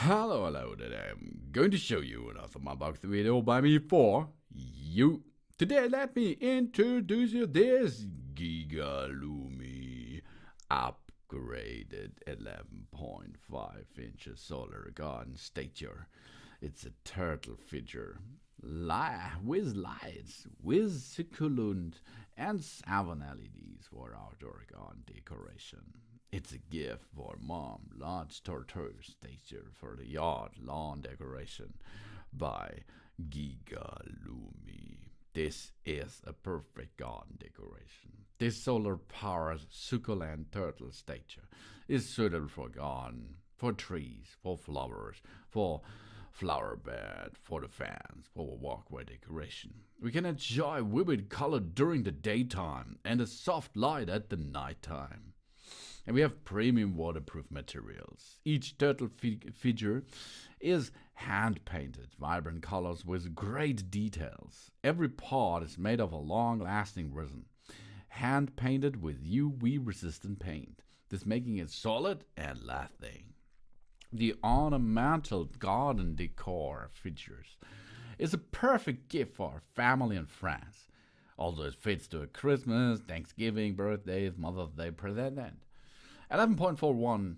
Hello, today I'm going to show you another Mudbox video by me for you. Today let me introduce you this GIGALUMI upgraded 11.5 inches solar garden statue. It's a turtle figure with lights, with succulent and 7 LEDs for outdoor garden decoration. It's a gift for mom, large tortoise statue for the yard lawn decoration by GIGALUMI. This is a perfect garden decoration. This solar-powered succulent turtle statue is suitable for garden, for trees, for flowers, for flowerbed, for the fans, for walkway decoration. We can enjoy vivid color during the daytime and a soft light at the nighttime. And we have premium waterproof materials. Each turtle figure is hand-painted, vibrant colors with great details. Every part is made of a long-lasting resin, hand-painted with UV-resistant paint, this making it solid and lasting. The ornamental garden decor features is a perfect gift for family and friends. Also, it fits to a Christmas, Thanksgiving, birthdays, Mother's Day present. 11.41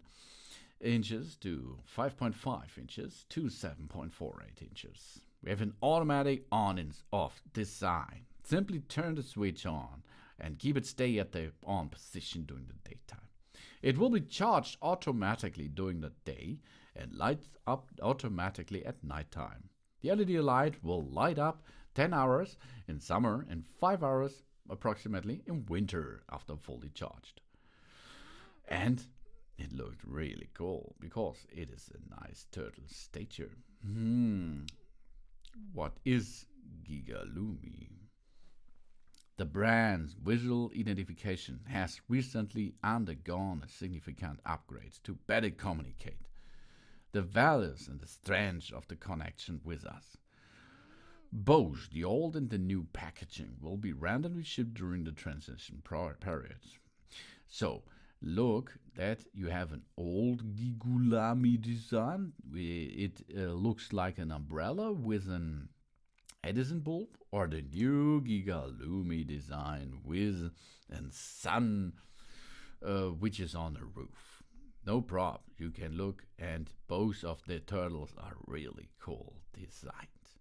inches to 5.5 inches to 7.48 inches. We have an automatic on and off design. Simply turn the switch on and keep it stay at the on position during the daytime. It will be charged automatically during the day and lights up automatically at nighttime. The LED light will light up 10 hours in summer and 5 hours approximately in winter after fully charged. And it looked really cool because it is a nice turtle statue. What is GIGALUMI? The brand's visual identification has recently undergone a significant upgrade to better communicate the values and the strength of the connection with us. Both the old and the new packaging will be randomly shipped during the transition period. So, look that you have an old GIGALUMI design. It looks like an umbrella with an Edison bulb, or the new GIGALUMI design with a sun which is on the roof. No problem, you can look, and both of the turtles are really cool designs.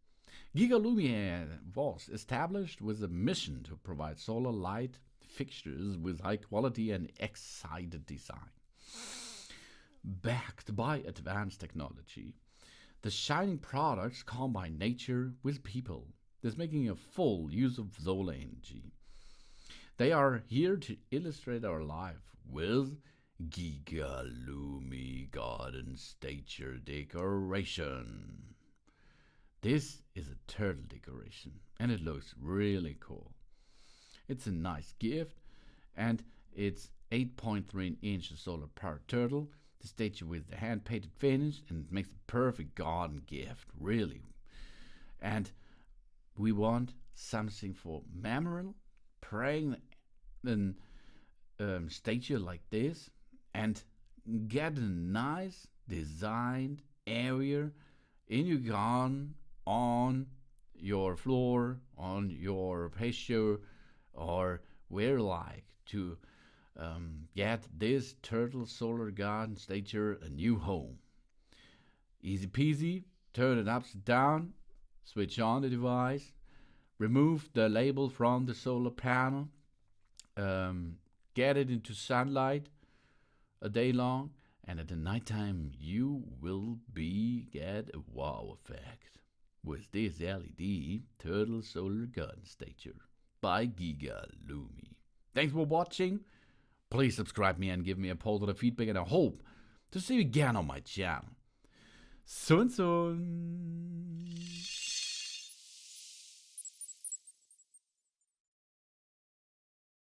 GIGALUMI was established with a mission to provide solar light fixtures with high quality and excited design. Backed by advanced technology, the shining products combine nature with people, thus making a full use of solar energy. They are here to illustrate our life with GIGALUMI garden statue decoration. This is a turtle decoration and it looks really cool. It's a nice gift, and it's 8.3 inches solar powered turtle, the statue with the hand painted finish, and it makes a perfect garden gift, really. And we want something for memorial, praying a statue like this, and get a nice designed area in your garden, on your floor, on your patio, or where like to get this turtle solar garden statue a new home. Easy peasy, turn it upside down, switch on the device, remove the label from the solar panel, get it into sunlight a day long, and at the nighttime you will get a wow effect with this LED turtle solar garden statue by GIGALUMI. Thanks for watching. Please subscribe me and give me a positive feedback, and I hope to see you again on my channel. Soon.